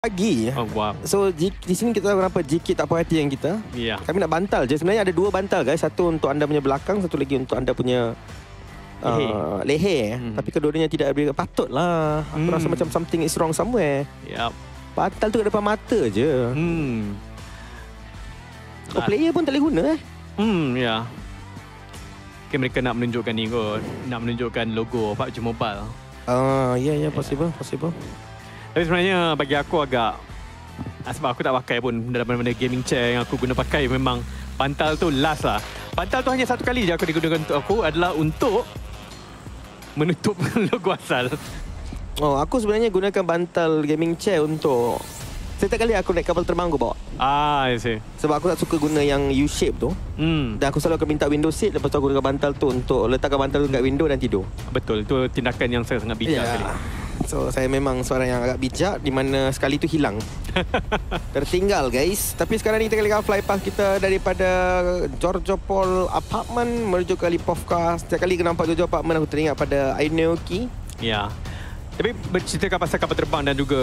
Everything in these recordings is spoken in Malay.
pagi. Oh, wow. So di sini kita tahu kenapa JK tak perhatian kita. Ya. Kami nak bantal je. Sebenarnya ada 2 bantal guys. Satu untuk anda punya belakang, satu lagi untuk anda punya leher. Tapi kedua-duanya tidak boleh. Patutlah. Aku rasa macam something is wrong somewhere. Yap. Bantal tu kat depan mata je. Oh, player pun tak boleh guna ya. Okay, mereka nak menunjukkan ni kot. Nak menunjukkan logo PUBG Mobile. Ya, possible. Tapi sebenarnya bagi aku agak sebab aku tak pakai pun dalam benda-benda gaming chair yang aku guna pakai, memang bantal tu last lah. Bantal tu hanya satu kali je aku digunakan untuk aku, adalah untuk menutup logo asal. Oh, aku sebenarnya gunakan bantal gaming chair untuk setiap kali aku naik kapal terbang aku bawa. I see. Sebab aku tak suka guna yang U-shape tu. Dan aku selalu akan minta window seat, lepas tu aku gunakan bantal tu untuk letakkan bantal tu kat window dan tidur. Betul, itu tindakan yang sangat bijak sekali. So saya memang seorang yang agak bijak, di mana sekali tu hilang. Tertinggal guys. Tapi sekarang ni kita kali fly pass kita daripada Georgia Paul Apartment menuju ke Lipovka. Setiap kali aku nampak Georgia Apartment aku teringat pada Ainoki. Ya. Tapi berceritakan pasal kapal terbang dan juga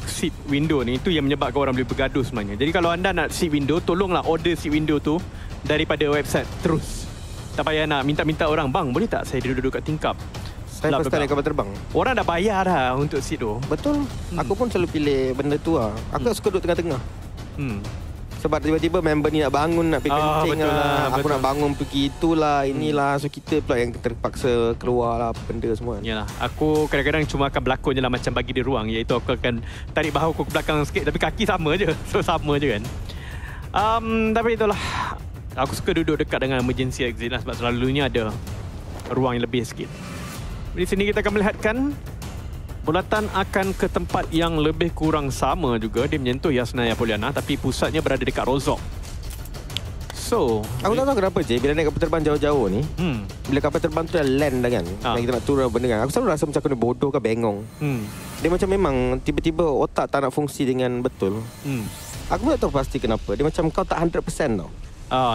seat window ni, itu yang menyebabkan orang boleh bergaduh sebenarnya. Jadi kalau anda nak seat window, tolonglah order seat window tu daripada website terus. Tak payah nak minta-minta orang, bang boleh tak saya duduk kat tingkap. Saya first time naik kapal terbang. Orang dah bayar dah untuk seat tu. Betul. Aku pun selalu pilih benda tu lah. Aku suka duduk tengah-tengah. Sebab tiba-tiba member ni nak bangun, nak pergi kencing lah. Aku nak bangun pergi itulah, inilah. So kita pula yang terpaksa keluar lah benda semua. Yalah, aku kadang-kadang cuma akan berlakon je lah macam bagi dia ruang. Iaitu aku akan tarik bahu aku ke belakang sikit, tapi kaki sama je. So sama je kan. Tapi itulah, aku suka duduk dekat dengan emergency exit lah, sebab selalunya ada ruang yang lebih sikit. Di sini kita akan melihatkan bulatan akan ke tempat yang lebih kurang sama juga. Dia menyentuh Yasnaya Poliana, tapi pusatnya berada dekat Rozok. So, aku tak tahu kenapa je bila naik kapal terbang jauh-jauh ni, bila kapal terbang tu dah land dah kan, dan kita nak turun benda kan, aku selalu rasa macam aku ni bodoh ke bengong. Dia macam memang tiba-tiba otak tak nak fungsi dengan betul. Aku tak tahu pasti kenapa. Dia macam kau tak 100% tau.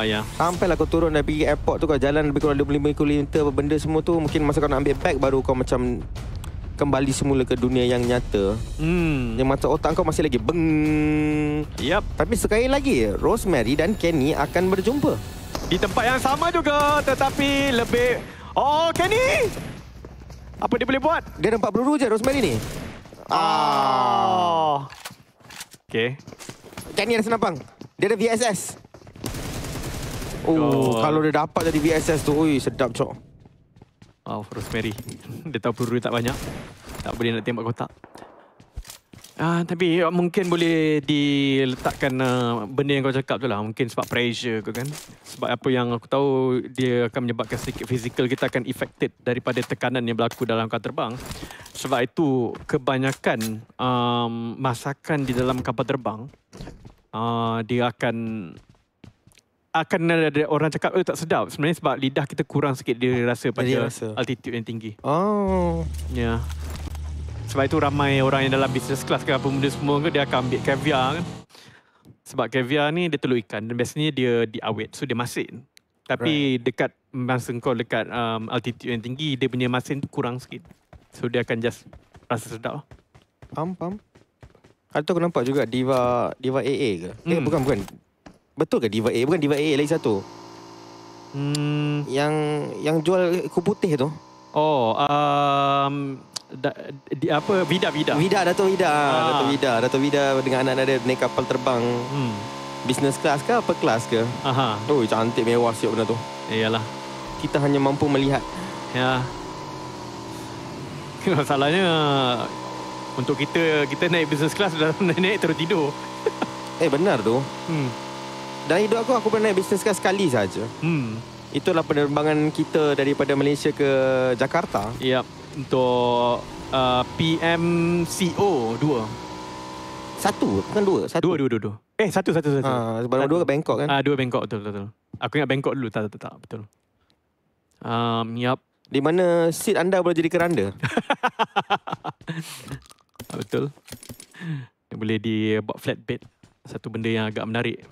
Ya. Sampailah kau turun dan pergi airport tu, kau jalan lebih kurang 25 km apa benda semua tu, mungkin masa kau nak ambil bag baru kau macam kembali semula ke dunia yang nyata. Yang masa otak kau masih lagi beng. Yap. Tapi sekali lagi, Rosemary dan Kenny akan berjumpa di tempat yang sama juga, tetapi lebih... Oh, Kenny! Apa dia boleh buat? Dia ada 40 je Rosemary ni. Okay. Kenny ada senapang. Dia ada VSS. Kalau dia dapat jadi VSS tu, sedap cok. Rosemary. Dia tahu peluru tak banyak. Tak boleh nak tembak kotak. Tapi mungkin boleh diletakkan benda yang kau cakap tu lah. Mungkin sebab pressure ke kan. Sebab apa yang aku tahu, dia akan menyebabkan sedikit fizikal kita akan affected daripada tekanan yang berlaku dalam kapal terbang. Sebab itu kebanyakan masakan di dalam kapal terbang, dia akan ada orang cakap tak sedap. Sebenarnya sebab lidah kita kurang sikit dia rasa pada altitude yang tinggi. Ya. Sebab itu ramai orang yang dalam business class ke apa benda semua ke, dia akan ambil caviar kan. Sebab caviar ni dia telur ikan dan biasanya dia diawet, so dia masin. Tapi dekat masa kau dekat altitude yang tinggi, dia punya masin tu kurang sikit. So dia akan just rasa sedap. Faham. Atau aku nampak juga Diva AA ke? Bukan. Betul ke Diva A? Bukan Diva A, lagi satu. Yang jual kuih putih tu. Vida. Dato' Vida dengan anak-anak dia naik kapal terbang. Business class ke apa kelas ke? Cantik mewah siap benda tu. Iyalah. Kita hanya mampu melihat. Ya. Masalahnya untuk kita naik business class dah naik terus tidur. Benar tu. Dalam hidup aku pernah naik business class sekali saja. Itulah penerbangan kita daripada Malaysia ke Jakarta. Ya, untuk PMCO 2. Satu, bukan dua. Dua. Satu. Baru dua ke Bangkok kan? Dua Bangkok, betul. Aku ingat Bangkok dulu, tak, betul. Yap. Di mana seat anda boleh jadi keranda. Betul. Boleh dibuat flatbed. Satu benda yang agak menarik.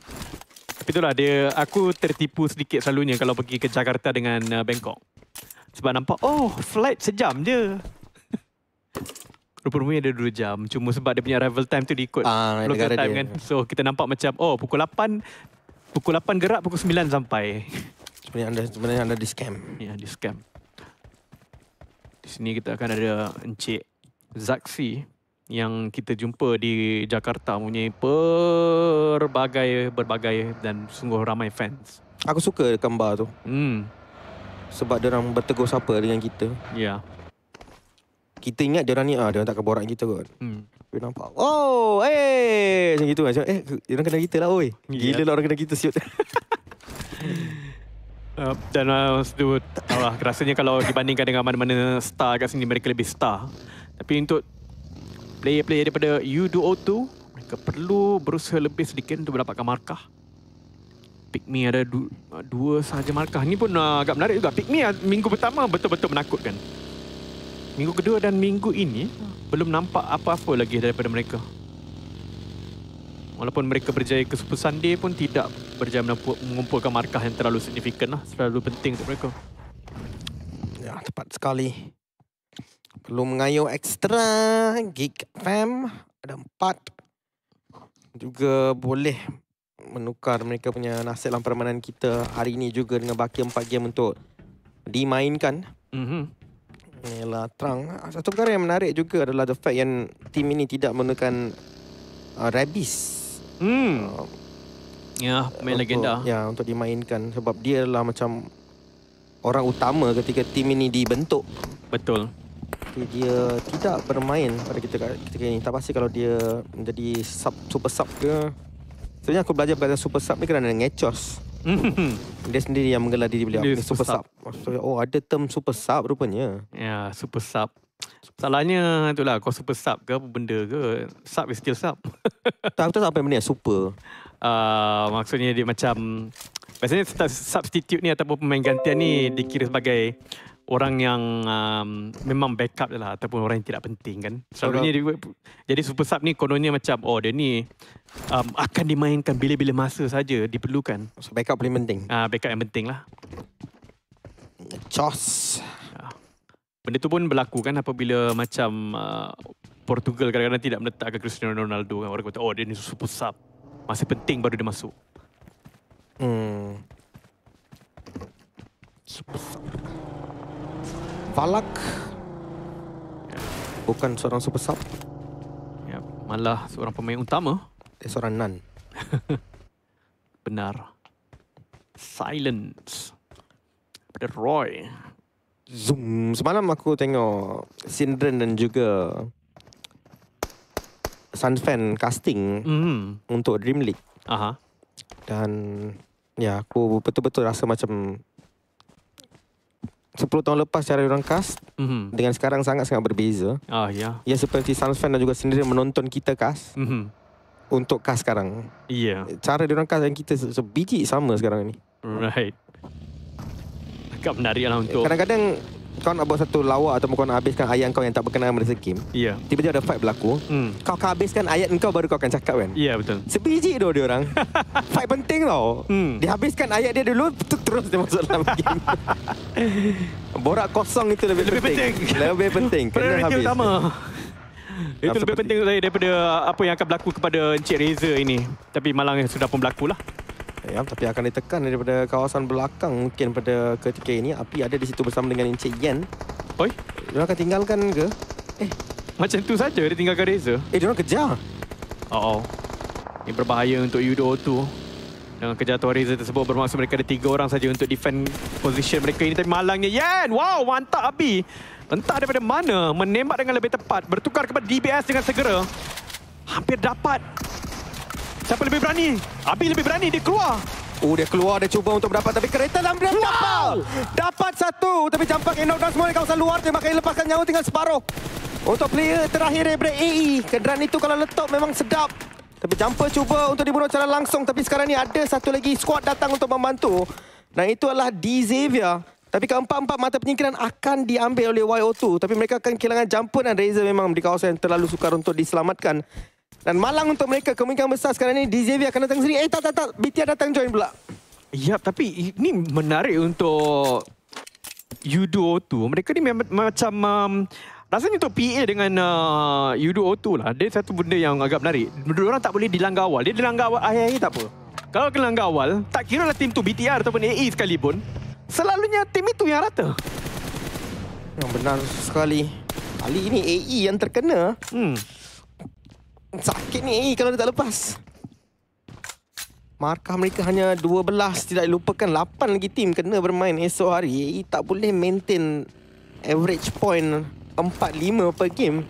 Tapi itulah aku tertipu sedikit selalunya kalau pergi ke Jakarta dengan Bangkok. Sebab nampak, flight sejam je. rupa-rupanya ada 2 jam. Cuma sebab dia punya arrival time tu diikut local time kan. So kita nampak macam pukul 8 gerak, pukul 9 sampai. Sebenarnya anda di scam. Ya, di scam. Di sini kita akan ada Encik Zaksi yang kita jumpa di Jakarta, mempunyai berbagai dan sungguh ramai fans. Aku suka gambar tu. Sebab dia orang bertegur sapa dengan kita. Ya. Kita ingat dia orang ni dia orang tak borak kita kot. Dia nampak, oh, macam gitu macam dia orang kenal kita lah, oi. Gila lah orang kenal kita siut. Dan rasanya kalau dibandingkan dengan mana-mana star kat sini, mereka lebih star. Tapi untuk player-player daripada U2O2, mereka perlu berusaha lebih sedikit untuk mendapatkan markah. Pikmi ada 2 sahaja markah. Ni pun agak menarik juga. Pikmi minggu pertama betul-betul menakutkan. Minggu kedua dan minggu ini belum nampak apa-apa lagi daripada mereka. Walaupun mereka berjaya ke Super Sunday pun tidak berjaya mengumpulkan markah yang terlalu signifikan lah. Terlalu penting untuk mereka. Ya, tepat sekali. Perlu mengayuh ekstra. Geek Fam ada 4. Juga boleh menukar mereka punya nasib dalam permainan kita hari ini juga dengan baki 4 game untuk dimainkan. Inilah terang. Satu perkara yang menarik juga adalah the fact yang tim ini tidak menggunakan Rabis. Ya, pemain legenda. Ya, untuk dimainkan sebab dia adalah macam orang utama ketika tim ini dibentuk. Betul. Dia tidak bermain pada ketika ini. Tak pasti kalau dia menjadi super sub ke. Sebenarnya aku belajar berkata super sub ni kerana ngecos. Dia sendiri yang menggelar diri beliau super sub. Oh, ada term super sub rupanya. Ya, super sub. Salahnya itulah, kau super sub ke apa benda ke, sub is still sub. Tak tahu apa benda super. Maksudnya dia macam, biasanya substitute ni ataupun pemain gantian ni dikira sebagai orang yang memang backup lah, ataupun orang yang tidak penting kan. Selalunya jadi super sub ni kononnya macam dia ni akan dimainkan bila-bila masa saja diperlukan. So, backup paling penting. Backup yang penting lah. Chos. Benda tu pun berlaku kan apabila macam Portugal kadang-kadang tidak meletakkan Cristiano Ronaldo kan. Orang kata dia ni super sub, masa penting baru dia masuk. Super sub. Valak bukan seorang super sub. Ya, malah seorang pemain utama. Dia seorang nan. Benar. Silence. Pada Roy. Zoom. Semalam aku tengok Sindren dan juga Sunfan casting untuk Dream League. Dan ya, aku betul-betul rasa macam 10 tahun lepas cara diorang cast dengan sekarang sangat-sangat berbeza. Ya. Ya, seperti Sunfan dan juga sendiri menonton kita cast untuk cast sekarang. Iya. Cara diorang cast dan kita sebiji sama sekarang ni. Right. Agak menarik lah untuk... Kadang-kadang kau nak buat satu lawak atau kau nak habiskan ayat kau yang tak berkenaan pada game. Iya. Tiba-tiba ada fight berlaku. Kau akan habiskan ayat kau baru kau akan cakap kan? Iya, betul. Sebiji dia orang. Fight penting tau. Dihabiskan ayat dia dulu, terus dia masuk dalam game. Borak kosong itu lebih penting. Lebih penting. Kena habis. Utama. Itu lebih penting saya daripada apa yang akan berlaku kepada Encik Reza ini. Tapi malang sudah pun berlaku lah. Ya, tapi akan ditekan daripada kawasan belakang mungkin pada ketika ini. Api ada di situ bersama dengan Encik Yen. Oi, dia akan tinggalkan ke? Macam tu saja dia tinggalkan Reza. Dia orang kejar. Ini berbahaya untuk U2O2. Dengan kejatuhan Reza tersebut bermaksud mereka ada 3 orang saja untuk defend position mereka ini. Tapi malangnya Yen, wow, mantap Abi. Entah daripada mana menembak dengan lebih tepat. Bertukar kepada DBS dengan segera. Hampir dapat. Siapa lebih berani? Abi lebih berani, dia keluar. Dia keluar, dia cuba untuk mendapat. Tapi kereta dalam dia dapat satu. Tapi campak knock down semua di kawasan luar. Dia makin lepaskan nyawa tinggal separuh. Untuk player terakhir daripada AE. Kenderaan itu kalau letup memang sedap. Tapi Jumper cuba untuk dibunuh secara langsung. Tapi sekarang ni ada satu lagi squad datang untuk membantu. Dan itu adalah D. Xavier. Tapi keempat-empat mata penyingkiran akan diambil oleh YO2. Tapi mereka akan kehilangan Jumper dan Razor memang di kawasan yang terlalu sukar untuk diselamatkan. Dan malang untuk mereka, kemungkinan besar sekarang ni D. Xavier akan datang sendiri. Tak. BTR datang join pula. Ya, tapi ini menarik untuk U2O2. Mereka ni macam Rasanya untuk PA dengan Yudo O2 lah, dia satu benda yang agak menarik. Diorang tak boleh dilanggar awal. Dia dilanggar awal, akhir-akhir tak apa. Kalau kena langgar awal, tak kira lah tim tu BTR ataupun AE sekalipun, selalunya tim itu yang rata. Yang benar sekali. Kali ini AE yang terkena. Sakit ni AE kalau dia tak lepas. Markah mereka hanya 12. Tidak dilupakan 8 lagi tim kena bermain esok hari. AE tak boleh maintain average point 4-5 per game.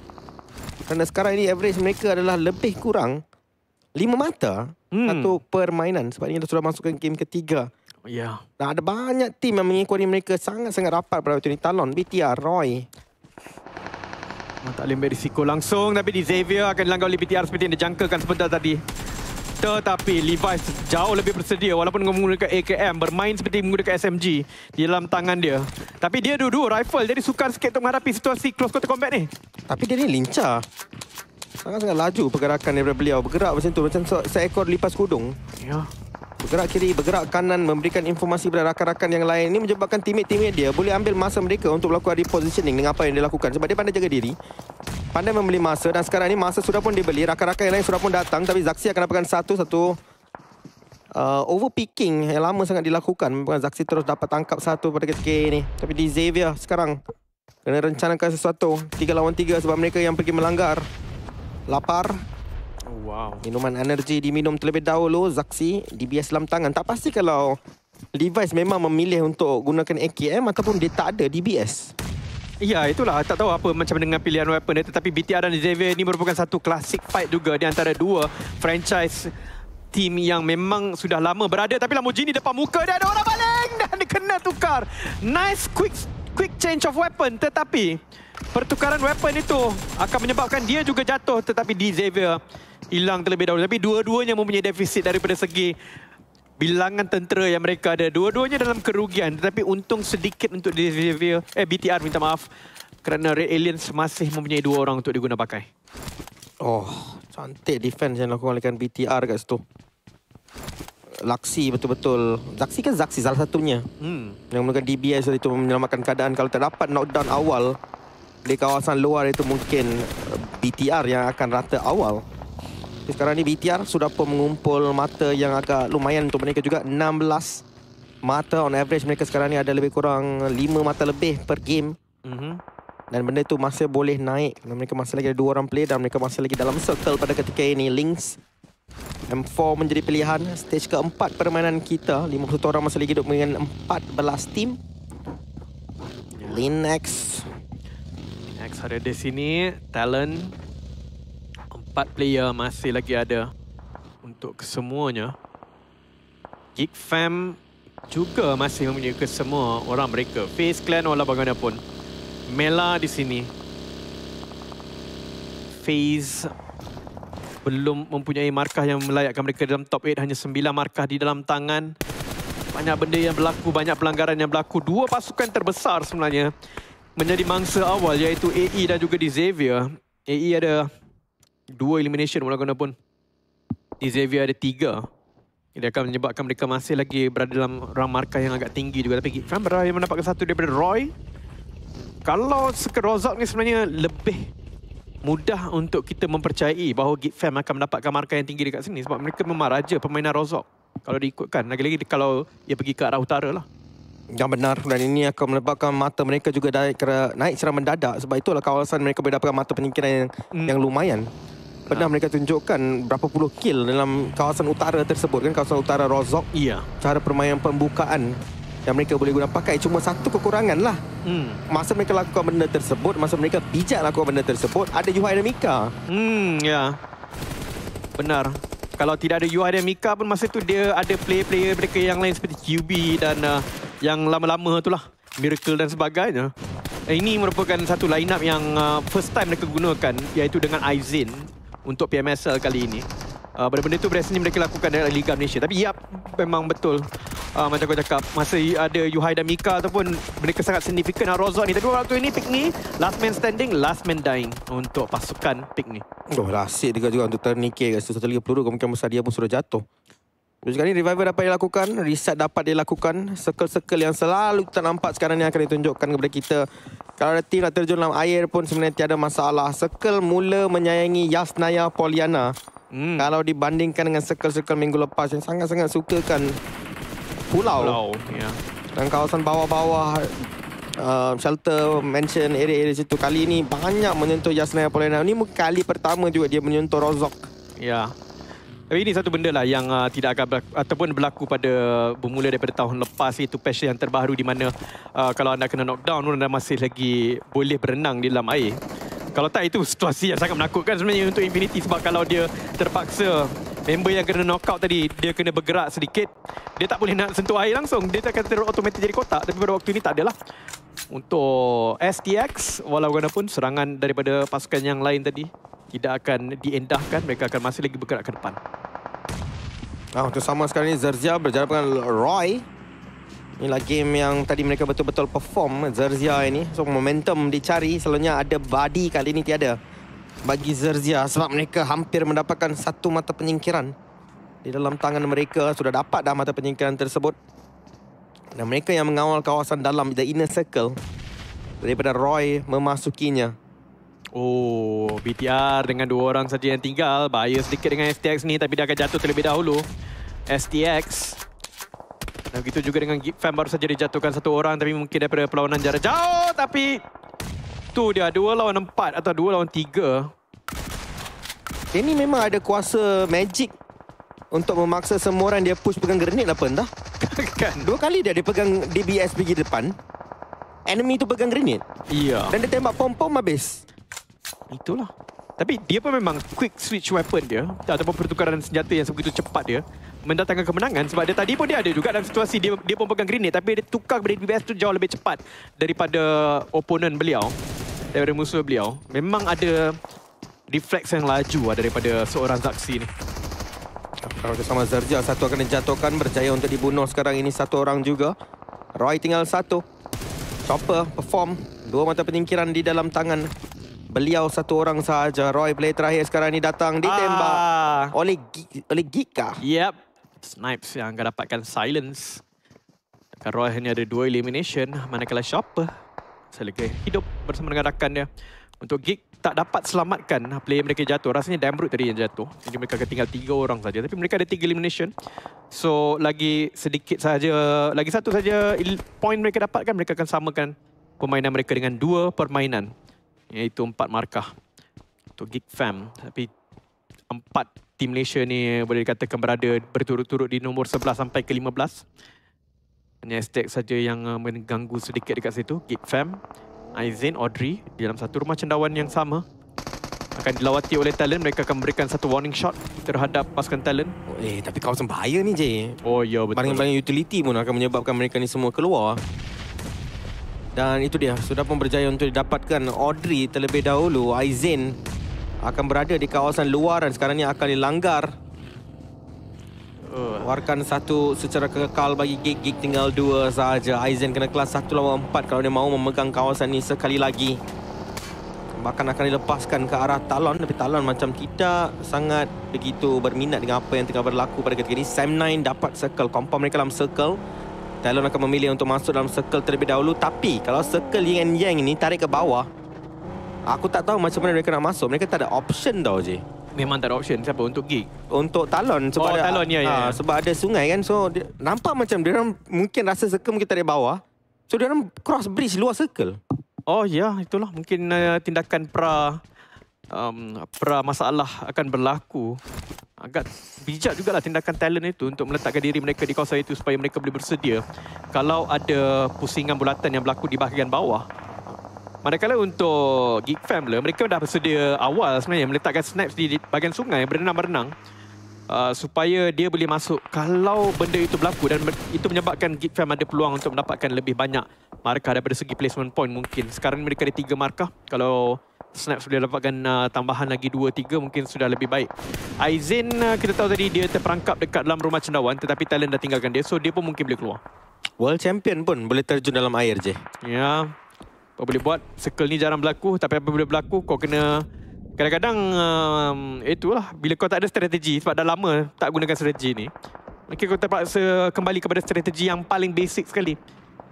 Kerana sekarang ini average mereka adalah lebih kurang 5 mata satu permainan. Sebabnya dia sudah masuk ke game ketiga. Ya. Dan ada banyak tim yang mengikuti mereka sangat-sangat rapat pada waktu ini. Talon, BTR, Roy. Tak boleh ambil risiko langsung. Tapi di Xavier akan dilanggar oleh BTR seperti yang dijangkakan sebentar tadi. Tetapi Levi's jauh lebih bersedia walaupun menggunakan AKM, bermain seperti menggunakan SMG di dalam tangan dia. Tapi dia dua-dua rifle, jadi sukar sikit untuk menghadapi situasi close quarter combat ni. Tapi dia ni lincah. Sangat-sangat laju pergerakan daripada beliau. Bergerak macam tu, macam seekor lipas kudung. Ya. Bergerak kiri, bergerak kanan, memberikan informasi kepada rakan-rakan yang lain. Ini menyebabkan teammate-teammate dia boleh ambil masa mereka untuk melakukan repositioning dengan apa yang dia lakukan. Sebab dia pandai jaga diri, pandai membeli masa. Dan sekarang ini masa sudah pun dibeli, rakan-rakan yang lain sudah pun datang. Tapi Zaxi akan dapatkan satu overpicking yang lama sangat dilakukan. Bukan Zaxi terus dapat tangkap satu pada ketika ini. Tapi di Xavier sekarang kena rencanakan sesuatu 3 lawan 3 sebab mereka yang pergi melanggar. Lapar. Wow. Minuman energi diminum terlebih dahulu. Zaxi DBS dalam tangan. Tak pasti kalau Levi's memang memilih untuk gunakan AKM ataupun dia tak ada DBS. Ya, itulah. Tak tahu apa macam dengan pilihan weapon dia. Tetapi BTR dan Xavier ini merupakan satu klasik fight juga di antara dua franchise team yang memang sudah lama berada. Tapi Lamborghini depan muka dia ada orang baling dan dia kena tukar. Nice quick change of weapon. Tetapi pertukaran weapon itu akan menyebabkan dia juga jatuh. Tetapi di Xavier hilang terlebih dahulu. Tapi dua-duanya mempunyai defisit daripada segi bilangan tentera yang mereka ada. Dua-duanya dalam kerugian. Tetapi untung sedikit untuk Xavier, BTR minta maaf. Kerana Red Aliens masih mempunyai 2 orang untuk diguna pakai. Oh, cantik defense yang dilakukan oleh BTR kat situ. Laksi betul-betul. Zaxi kan Zaxi salah satunya. Yang menggunakan DBS itu menyelamatkan keadaan. Kalau terdapat knockdown awal di kawasan luar itu mungkin BTR yang akan rata awal. Sekarang ni BTR sudah pun mengumpul mata yang agak lumayan untuk mereka juga. 16 mata on average mereka sekarang ni ada lebih kurang 5 mata lebih per game. Dan benda tu masih boleh naik. Dan mereka masih lagi ada 2 orang play dan mereka masih lagi dalam circle pada ketika ini. Lynx M4 menjadi pilihan. Stage keempat permainan kita. 51 orang masih lagi hidup dengan 14 tim. Linux ada di sini. Talent 4 player masih lagi ada untuk kesemuanya. Geek Fam juga masih mempunyai kesemua orang mereka. Face Clan walau bagaimanapun. Mela di sini. Phase belum mempunyai markah yang melayakkan mereka dalam top 8. Hanya 9 markah di dalam tangan. Banyak benda yang berlaku, banyak pelanggaran yang berlaku. 2 pasukan terbesar sebenarnya menjadi mangsa awal iaitu AE dan juga di Xavier. AE ada 2 elimination walau bagaimanapun. Di Xavier ada 3. Dia akan menyebabkan mereka masih lagi berada dalam rang markah yang agak tinggi juga. Tapi Geek Fam berhasil mendapatkan satu daripada Roy. Kalau Rozok ni sebenarnya lebih mudah untuk kita mempercayai bahawa Geek Fam akan mendapatkan markah yang tinggi dekat sini. Sebab mereka memang raja permainan Rozok. Kalau diikutkan, lagi-lagi kalau dia pergi ke arah utara lah. Yang benar, dan ini akan menyebabkan mata mereka juga naik secara mendadak. Sebab itulah kawasan mereka boleh dapatkan mata penyingkiran yang lumayan. Pernah mereka tunjukkan berapa puluh kill dalam kawasan utara tersebut kan, kawasan utara Rozok. Iya. Cara permainan pembukaan yang mereka boleh guna pakai. Cuma satu kekurangan lah. Masa mereka lakukan benda tersebut, masa mereka bijak lakukan benda tersebut, ada Yuhai dan Mika. Ya. Benar. Kalau tidak ada Yuhai dan Mika pun masa tu dia ada player-player mereka yang lain seperti QB dan yang lama-lama tu lah. Miracle dan sebagainya. Ini merupakan satu line up yang first time mereka gunakan, iaitu dengan Aizen untuk PMSL kali ini. Benda-benda itu biasanya mereka lakukan dalam Liga Malaysia. Tapi ya, memang betul. Macam kau cakap, masa ada Yuhai dan Mika ataupun mereka sangat signifikan Rozok ni. Tapi waktu ini pick ni, last man standing, last man dying untuk pasukan pick ni. Oh, rasik juga untuk Ternike. Satu lagi peluru kemungkinan besar dia pun sudah jatuh. Sekarang ni Reviver dapat dilakukan, reset dapat dilakukan. Circle-circle yang selalu kita nampak sekarang ni akan ditunjukkan kepada kita Kalau ada tim nak terjun dalam air pun sebenarnya tiada masalah. Circle mula menyayangi Yasnaya Poliana. Kalau dibandingkan dengan circle-circle minggu lepas yang sangat-sangat sukakan pulau. Ya. Dan kawasan bawah-bawah shelter, mansion, area-area situ. Kali ini banyak menyentuh Yasnaya Poliana. Ini mungkin kali pertama juga dia menyentuh Rozok. Ya. Tapi ini satu benda lah yang tidak akan ataupun berlaku pada bermula daripada tahun lepas, iaitu patch yang terbaru di mana kalau anda kena knockdown anda masih lagi boleh berenang di dalam air. Kalau tak, itu situasi yang sangat menakutkan sebenarnya untuk Infinity, sebab kalau dia terpaksa member yang kena knockout tadi dia kena bergerak sedikit, dia tak boleh nak sentuh air langsung, dia akan automatik jadi kotak. Tapi pada waktu ini tak adalah. Untuk STX, walaupun serangan daripada pasukan yang lain tadi tidak akan diendahkan, mereka akan masih lagi bergerak ke depan. Untuk sama sekali ni Zerzia berjaya dengan Roy. Inilah game yang tadi mereka betul-betul perform, Zerzia ini. So momentum dicari, selalunya ada body, kali ini tiada bagi Zerzia sebab mereka hampir mendapatkan satu mata penyingkiran. Di dalam tangan mereka sudah dapat dah mata penyingkiran tersebut. Dan mereka yang mengawal kawasan dalam, the inner circle, daripada Roy memasukinya. Oh, BTR dengan 2 orang saja yang tinggal. Bahaya sedikit dengan STX ni, tapi dia akan jatuh terlebih dahulu. STX. Dan begitu juga dengan Geek Fam, baru saja dijatuhkan 1 orang, tapi mungkin daripada perlawanan jarak jauh. Tapi tu dia 2 lawan 4 atau 2 lawan 3. Ini memang ada kuasa magic untuk memaksa semua orang dia push pegang grenade apa entah. Kan? 2 kali dia pegang DBS pergi depan. Enemy tu pegang grenade. Iya. Dan dia tembak pom-pom habis. Itulah. Tapi dia pun memang quick switch weapon dia, ataupun pertukaran senjata yang sebegitu cepat dia mendatangkan kemenangan. Sebab dia tadi pun dia ada juga dalam situasi dia pun pegang grenade, tapi dia tukar kepada DBS tu jauh lebih cepat daripada opponent beliau, daripada musuh beliau. Memang ada refleks yang laju daripada seorang Zaxi ni. Kalau bersama Zerzia, satu akan dijatuhkan, berjaya untuk dibunuh sekarang ini 1 orang juga. Roy tinggal 1. Chopper perform 2 mata penyingkiran di dalam tangan beliau 1 orang sahaja. Roy player terakhir sekarang ni datang ditembak oleh Gika. Yep. Snipes yang akan dapatkan silence. Dan Roy hanya ada 2 elimination, manakala Chopper selagi hidup bersama dengan rakan dia. Untuk Geek tak dapat selamatkan player mereka jatuh. Rasanya Damrut tadi yang jatuh. Jadi mereka akan tinggal 3 orang saja. Tapi mereka ada 3 elimination. So lagi sedikit saja, lagi 1 saja point mereka dapatkan, mereka akan samakan permainan mereka dengan 2 permainan, iaitu 4 markah untuk Geek Fam. Tapi 4 tim Malaysia ni boleh dikatakan berada berturut-turut di nombor 11 sampai ke 15. Hanya STX saja yang mengganggu sedikit dekat situ. Geek Fam, Aizen, Audrey di dalam satu rumah cendawan yang sama. Akan dilawati oleh Talon. Mereka akan memberikan satu warning shot terhadap pasukan Talon. Tapi kawasan bahaya ni je. Oh ya, betul. Barang-barang utility pun akan menyebabkan mereka ni semua keluar. Dan itu dia, sudah pun berjaya untuk didapatkan Audrey terlebih dahulu. Aizen akan berada di kawasan luar dan sekarang ni akan dilanggar. Warkan 1 secara kekal bagi Geek. Geek tinggal 2 sahaja. Aizen kena kelas 1 lawan 4 kalau dia mahu memegang kawasan ni sekali lagi. Bahkan akan dilepaskan ke arah Talon, tapi Talon macam tidak sangat begitu berminat dengan apa yang tengah berlaku pada ketika ini. Sam9 dapat circle, compound mereka dalam circle. Talon akan memilih untuk masuk dalam circle terlebih dahulu. Tapi kalau circle Yin and Yang ini tarik ke bawah, aku tak tahu macam mana mereka nak masuk. Mereka tak ada option tau je. Memang tak ada option. Siapa? Untuk Geek? Untuk Talon. Sebab ada, Talon, ya. Sebab ada sungai kan. So dia, nampak macam dia orang mungkin rasa circle mungkin tarik bawah. So dia orang cross bridge luar circle. Oh ya, itulah mungkin tindakan pra masalah akan berlaku. Agak bijak jugalah tindakan Talon itu untuk meletakkan diri mereka di kawasan itu supaya mereka boleh bersedia kalau ada pusingan bulatan yang berlaku di bahagian bawah. Manakala untuk Geek Fam, mereka dah bersedia awal sebenarnya meletakkan snipes di bahagian sungai, berenang-berenang supaya dia boleh masuk kalau benda itu berlaku, dan itu menyebabkan Geek Fam ada peluang untuk mendapatkan lebih banyak markah daripada segi placement point mungkin. Sekarang mereka ada 3 markah. Kalau Snaps boleh dapatkan tambahan lagi 2-3 mungkin sudah lebih baik. Aizen kita tahu tadi dia terperangkap dekat dalam rumah cendawan, tetapi Talon dah tinggalkan dia, so dia pun mungkin boleh keluar. World Champion pun boleh terjun dalam air je. Ya, kau boleh buat. Circle ni jarang berlaku, tapi apabila berlaku kau kena kadang-kadang itulah bila kau tak ada strategi, sebab dah lama tak gunakan strategi ni. Mungkin kau terpaksa kembali kepada strategi yang paling basic sekali.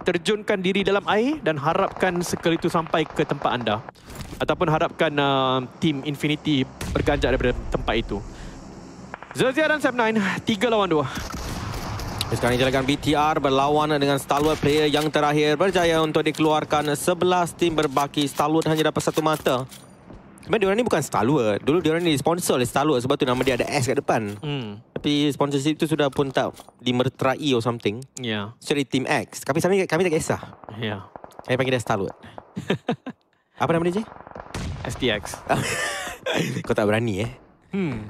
terjunkan diri dalam air dan harapkan sekali itu sampai ke tempat anda. Ataupun harapkan tim Infinity berganjak daripada tempat itu. Zazia dan Sam9, 3 lawan 2. Sekarang dijalankan BTR berlawan dengan Stalwart, player yang terakhir berjaya untuk dikeluarkan. 11 tim berbaki, Stalwart hanya dapat 1 mata. Sebenarnya diorang ni bukan Stalwart. Dulu diorang ni sponsor oleh Stalwart, sebab tu nama dia ada S kat depan. Tapi sponsorship itu sudah pun tak dimerterai or something. Ya. So dia Team X. Tapi kami tak kisah. Ya. Saya panggil dia Stalwart. Apa nama dia, je? STX. Kau tak berani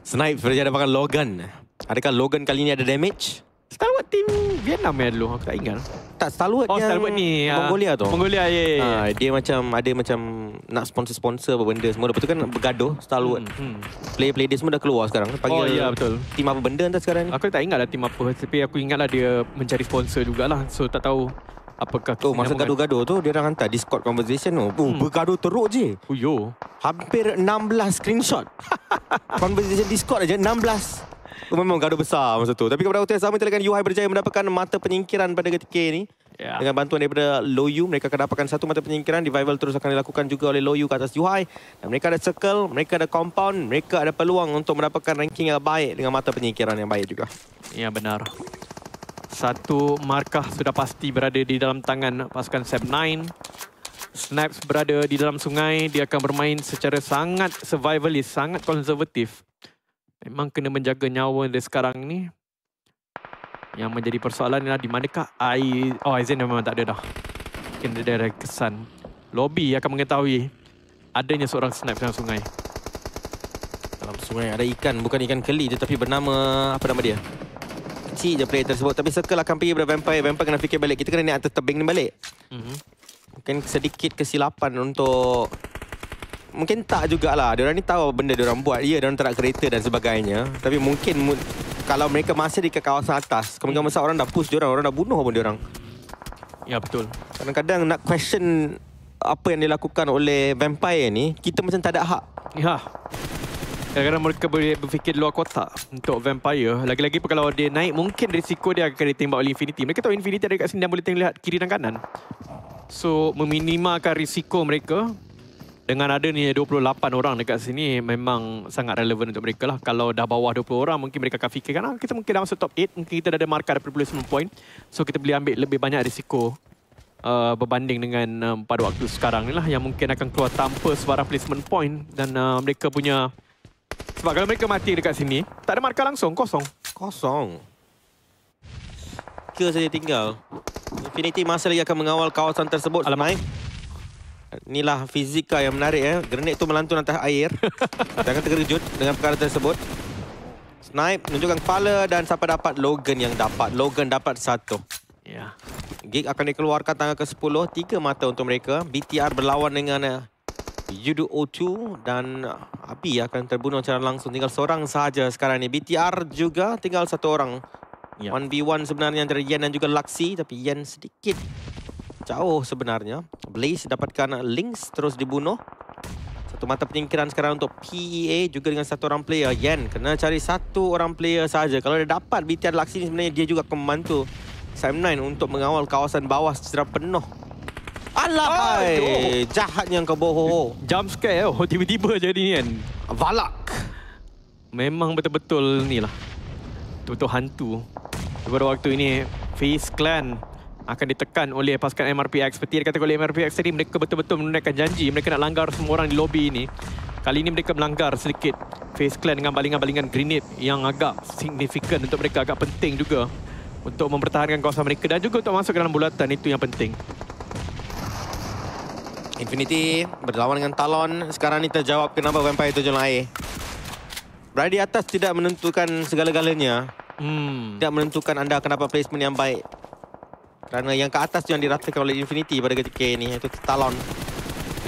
Snipe berjaya dapatkan Logan. Adakah Logan kali ini ada damage? Stalwart tim Vietnam ya dulu, aku tak ingat. Tak, Stalwart yang Stalwart ni Mongolia tu. Mongolia, ya. Dia macam ada macam nak sponsor-sponsor apa benda semua. Lepas tu kan bergaduh Stalwart. Player-player dia semua dah keluar sekarang. Panggil betul. Tim apa benda entah sekarang ni. Aku tak ingat lah tim apa. Tapi aku ingatlah dia mencari sponsor jugalah. So tak tahu apakah masa gaduh-gaduh tu dia orang hantar Discord conversation tu. Bergaduh teruk je. Hampir 16 screenshot. Conversation Discord aja 16. Memang gaduh besar masa tu. Tapi kepada waktu yang sama, kita UI berjaya mendapatkan mata penyingkiran pada ketika ini. Dengan bantuan daripada Loyu, mereka akan dapatkan 1 mata penyingkiran. Revival terus akan dilakukan juga oleh Loyu ke atas UI. Dan mereka ada circle, mereka ada compound, mereka ada peluang untuk mendapatkan ranking yang baik dengan mata penyingkiran yang baik juga. Ya, benar. 1 markah sudah pasti berada di dalam tangan pasukan Sam9. Snaps berada di dalam sungai. Dia akan bermain secara sangat survivalist, sangat konservatif. Memang kena menjaga nyawa dia sekarang ni. Yang menjadi persoalan ialah di manakah Aizen memang tak ada dah. Mungkin dia ada kesan. Lobby akan mengetahui adanya seorang snipe dalam sungai. Dalam sungai ada ikan, bukan ikan keli tetapi bernama, apa nama dia? Kecil je player tersebut. Tapi circle akan pergi kepada Vampire. Vampire kena fikir balik. Kita kena naik atas tebing ni balik. Mungkin sedikit kesilapan untuk... Mungkin tak jugalah. Diorang ni tahu benda diorang buat. Ya, diorang tak nak kereta dan sebagainya. Tapi mungkin kalau mereka masih di kawasan atas, kemungkinan besar orang dah push diorang. Orang dah bunuh pun diorang. Ya, betul. Kadang-kadang nak question apa yang dilakukan oleh Vampire ni, kita macam tak ada hak. Ya. Kadang-kadang mereka boleh berfikir luar kotak untuk Vampire. Lagi-lagi kalau dia naik, mungkin risiko dia akan ditembak oleh Infinity. Mereka tahu Infinity ada kat sini dan boleh lihat kiri dan kanan. So, meminimalkan risiko mereka. Dengan ada ni 28 orang dekat sini, memang sangat relevan untuk mereka lah. Kalau dah bawah 20 orang, mungkin mereka akan fikirkan, kita mungkin dah masuk top 8, mungkin kita dah ada markah 89 point. So kita boleh ambil lebih banyak risiko berbanding dengan pada waktu sekarang ni lah, yang mungkin akan keluar tanpa sebarang placement point. Dan mereka punya... Sebab kalau mereka mati dekat sini, tak ada markah langsung, kosong. Ke saja tinggal. Infinity masih lagi akan mengawal kawasan tersebut. Alamak. Inilah fizika yang menarik Grenade tu melantun atas air. Jangan terkejut dengan perkara tersebut. Snipe menunjukkan kepala dan siapa dapat? Logan yang dapat. Logan dapat 1. Ya. Gig akan dikeluarkan tanggal ke-10. 3 mata untuk mereka. BTR berlawan dengan Yudu O2 dan Abi akan terbunuh secara langsung. Tinggal seorang sahaja sekarang ni. BTR juga tinggal 1 orang. 1v1 sebenarnya antara Yen dan juga Luxy. Tapi Yen sedikit jauh sebenarnya. Blaze dapatkan Lynx terus dibunuh. 1 mata penyingkiran sekarang untuk PEA juga dengan 1 orang player. Yen kena cari 1 orang player saja. Kalau dia dapat BTR Luxy ni, sebenarnya dia juga akan membantu Sam9 untuk mengawal kawasan bawah secara penuh. Alah, jahatnya kau bohong. Jump scare tiba-tiba jadi ni kan. Valak. Memang betul-betul ni lah. Betul-betul hantu. Pada waktu ini Face Clan akan ditekan oleh pasukan MRPX. Seperti yang dikatakan oleh MRPX tadi, mereka betul-betul menunaikan janji. Mereka nak langgar semua orang di lobi ini. Kali ini mereka melanggar sedikit. Face Clan dengan balingan-balingan grenade yang agak signifikan untuk mereka, agak penting juga untuk mempertahankan kawasan mereka dan juga untuk masuk ke dalam bulatan. Itu yang penting. Infinity berlawan dengan Talon. Sekarang ni terjawab kenapa Vampire terjun air. Berada di atas tidak menentukan segala-galanya. Tidak menentukan anda akan dapat placement yang baik. Kerana yang ke atas tu yang diratakan oleh Infinity pada ketika ini, iaitu Talon.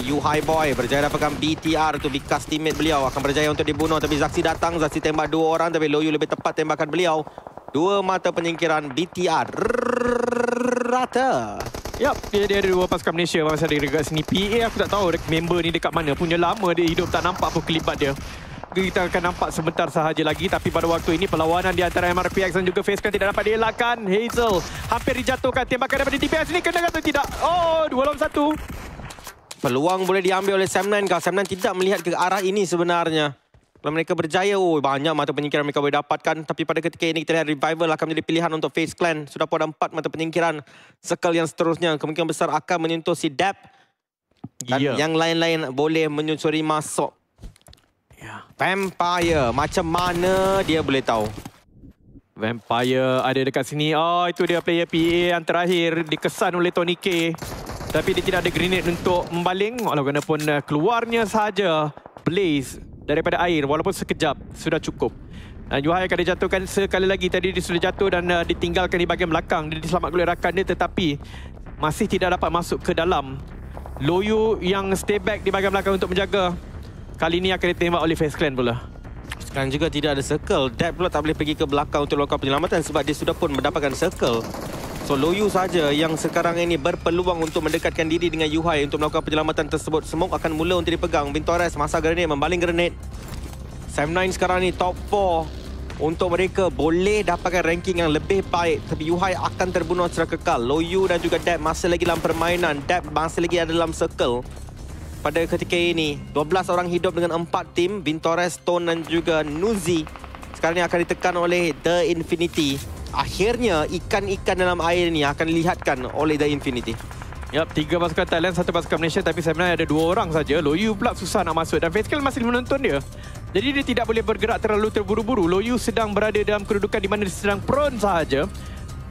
High Boy berjaya dapatkan BTR tu, bekas teammate beliau akan berjaya untuk dibunuh. Tapi Zaxi datang, Zaxi tembak 2 orang, tapi Loyu lebih tepat tembakan beliau. 2 mata penyingkiran BTR. Rata. Yap, dia ada 2 pasukan Malaysia masa dia dekat sini. PA aku tak tahu member ni dekat mana. Punya lama dia hidup, tak nampak pun kelibat dia. kita akan nampak sebentar sahaja lagi. Tapi pada waktu ini perlawanan di antara MRPX dan juga FaZe tidak dapat dielakkan. Hazel hampir dijatuhkan. Tembakan daripada DPS ini kena atau tidak? Oh, 2 lawan 1. Peluang boleh diambil oleh Sam9 kah? Sam9 tidak melihat ke arah ini sebenarnya. Kalau mereka berjaya, banyak mata penyingkiran mereka boleh dapatkan. Tapi pada ketika ini kita lihat Revival akan menjadi pilihan untuk FaZe Clan. Sudah pun ada 4 mata penyingkiran. Circle yang seterusnya kemungkinan besar akan menyentuh si Dap. Dan yang lain-lain boleh menyusuri masuk. Vampire, macam mana dia boleh tahu? Vampire ada dekat sini. Oh, itu dia player PA yang terakhir dikesan oleh Tony K. Tapi dia tidak ada grenade untuk membaling. Walaupun keluarnya sahaja Blaze daripada air. Walaupun sekejap, sudah cukup. Dan Yuhai akan dijatuhkan sekali lagi. Tadi dia sudah jatuh dan ditinggalkan di bahagian belakang. Dia diselamatkan oleh rakan dia tetapi masih tidak dapat masuk ke dalam. Loyu yang stay back di bahagian belakang untuk menjaga. Kali ini akan ditembak oleh FaZe Clan pula. Sekarang juga tidak ada circle. Dap pula tak boleh pergi ke belakang untuk melakukan penyelamatan sebab dia sudah pun mendapatkan circle. So Loyu saja yang sekarang ini berpeluang untuk mendekatkan diri dengan Yuhai untuk melakukan penyelamatan tersebut. Smoke akan mula untuk dipegang. Vintores masa grenade, membaling grenade. Sam9 sekarang ni top 4. Untuk mereka boleh dapatkan ranking yang lebih baik. Tapi Yuhai akan terbunuh secara kekal. Loyu dan juga Dap masih lagi dalam permainan. Dap masih lagi ada dalam circle. Pada ketika ini, 12 orang hidup dengan 4 tim. Vintores, Stone dan juga Nuzi. Sekarang ini akan ditekan oleh The Infinity. Akhirnya, ikan-ikan dalam air ini akan dilihatkan oleh The Infinity. Yap, 3 pasukan Thailand, 1 pasukan Malaysia. Tapi sebenarnya ada 2 orang saja. Loyu pula susah nak masuk. Dan FaZe Clan masih menonton dia. Jadi dia tidak boleh bergerak terlalu terburu-buru. Loyu sedang berada dalam kedudukan di mana dia sedang prone sahaja.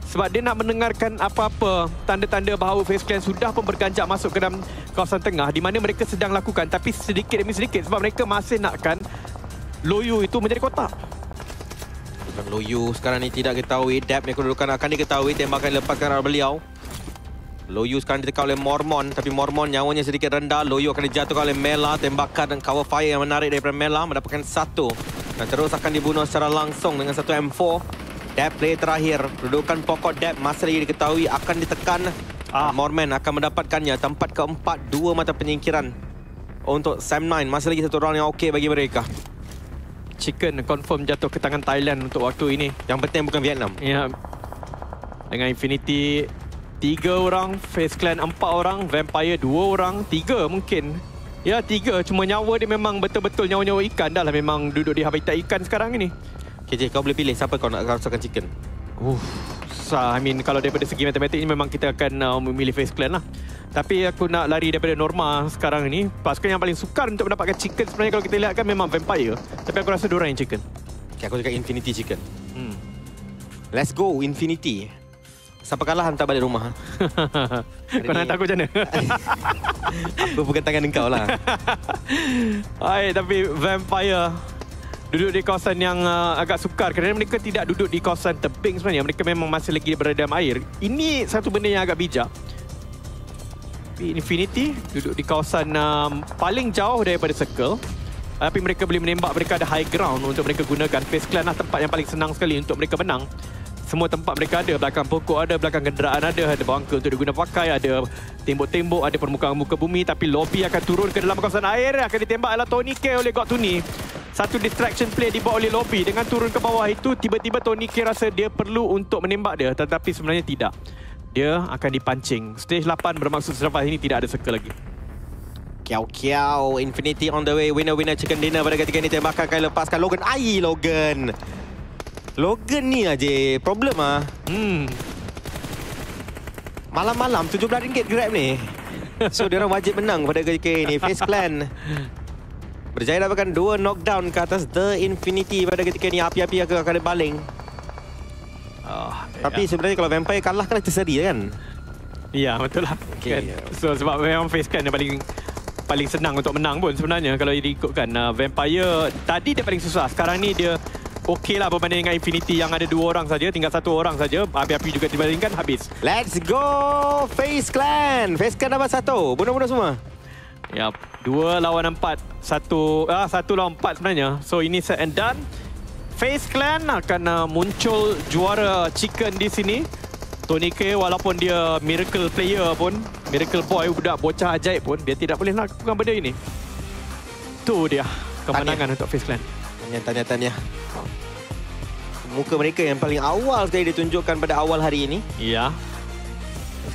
Sebab dia nak mendengarkan apa-apa tanda-tanda bahawa FaZe Clan sudah pun berganjak masuk ke dalam kawasan tengah di mana mereka sedang lakukan. Tapi sedikit demi sedikit sebab mereka masih nakkan Loyu itu menjadi kotak. Dan Loyu sekarang ni tidak ketahui. Dap ni kedudukan akan diketahui. Tembakan dilepaskan oleh beliau. Loyu sekarang ditekan oleh Mormon. Tapi Mormon nyawanya sedikit rendah. Loyu akan dijatuhkan oleh Mela. Tembakan dan cover fire yang menarik daripada Mela. Mendapatkan 1. Dan terus akan dibunuh secara langsung dengan 1 M4. Dap player terakhir. Kedudukan pokok Dap masih lagi diketahui akan ditekan. Mormon akan mendapatkannya. Tempat keempat, 2 mata penyingkiran untuk Sam9. Masih lagi 1 round yang okey bagi mereka. Chicken confirm jatuh ke tangan Thailand untuk waktu ini. Yang penting bukan Vietnam. Ya. Dengan Infinity 3 orang, FaZe Clan 4 orang, Vampire 2 orang, 3 mungkin. Ya, 3. Cuma nyawa dia memang betul-betul nyawa-nyawa ikan dah lah. Memang duduk di habitat ikan sekarang ini. KJ, kau boleh pilih siapa kau nak rasakan chicken? Susah. I mean, kalau daripada segi matematik ini memang kita akan memilih FaZe Clan lah. Tapi aku nak lari daripada Norma sekarang ini. Pasukan yang paling sukar untuk mendapatkan chicken sebenarnya kalau kita lihat kan memang Vampire. Tapi aku rasa diorang yang chicken. Okay, aku cakap Infinity chicken. Let's go, Infinity. Siapa kalah hantar balik rumah. Kau nak hantar aku macam mana? Aku pegang tangan engkau lah. Baik, tapi Vampire duduk di kawasan yang agak sukar kerana mereka tidak duduk di kawasan tebing sebenarnya. Mereka memang masih lagi berada dalam air. Ini satu benda yang agak bijak. Infinity duduk di kawasan paling jauh daripada circle. Tapi mereka boleh menembak, mereka ada high ground untuk mereka gunakan. FaZe Clan lah tempat yang paling senang sekali untuk mereka menang. Semua tempat mereka ada, belakang pokok ada, belakang kenderaan ada bangka untuk diguna pakai, ada tembok-tembok, ada permukaan muka bumi. Tapi lobby akan turun ke dalam kawasan air, akan ditembak oleh Tony K oleh God Tuni. Satu distraction play dibuat oleh lobby. Dengan turun ke bawah itu, tiba-tiba Tony K rasa dia perlu untuk menembak dia. Tetapi sebenarnya tidak. Dia akan dipancing. Stage 8 bermaksud selepas ini tidak ada circle lagi. Kiau-kiau, Infinity on the way. Winner-winner chicken dinner pada ketika ini. Tembakan akan lepaskan Logan. Logan. Logan ni aja problem ah. Malam-malam RM17 Grab ni. So dia orang wajib menang pada ketika ini. FaZe Clan berjaya dapatkan 2 knockdown ke atas The Infinity pada ketika ini. Api-api akan baling. Tapi sebenarnya kalau Vampire kalah kan terseri kan? Ya, betul lah. Okay. Kan? So sebab memang FaZe Clan yang paling senang untuk menang pun sebenarnya kalau diikutkan. Vampire tadi dia paling susah. Sekarang ni dia okey lah berbanding dengan Infinity yang ada 2 orang saja, tinggal 1 orang saja. Api-api juga dibandingkan, habis. Let's go FaZe Clan. FaZe Clan dapat 1. Bunuh-bunuh semua. Yap, 2 lawan 4. 1 lawan 4 sebenarnya. So ini set and done. FaZe Clan akan muncul juara chicken di sini. Tony K walaupun dia miracle player pun, miracle boy, budak bocah ajaib pun, dia tidak boleh lakukan benda ini. Tu dia. kemenangan untuk FaZe Clan. Tanya. Muka mereka yang paling awal sekali ditunjukkan pada awal hari ini. Ya.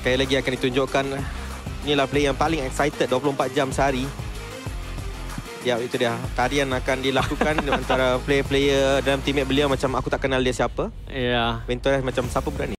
Sekali lagi akan ditunjukkan. Inilah player yang paling excited 24 jam sehari. Ya, itu dia. Tarian akan dilakukan antara player-player dalam teammate beliau macam aku tak kenal dia siapa. Ya. Venturas macam siapa berani.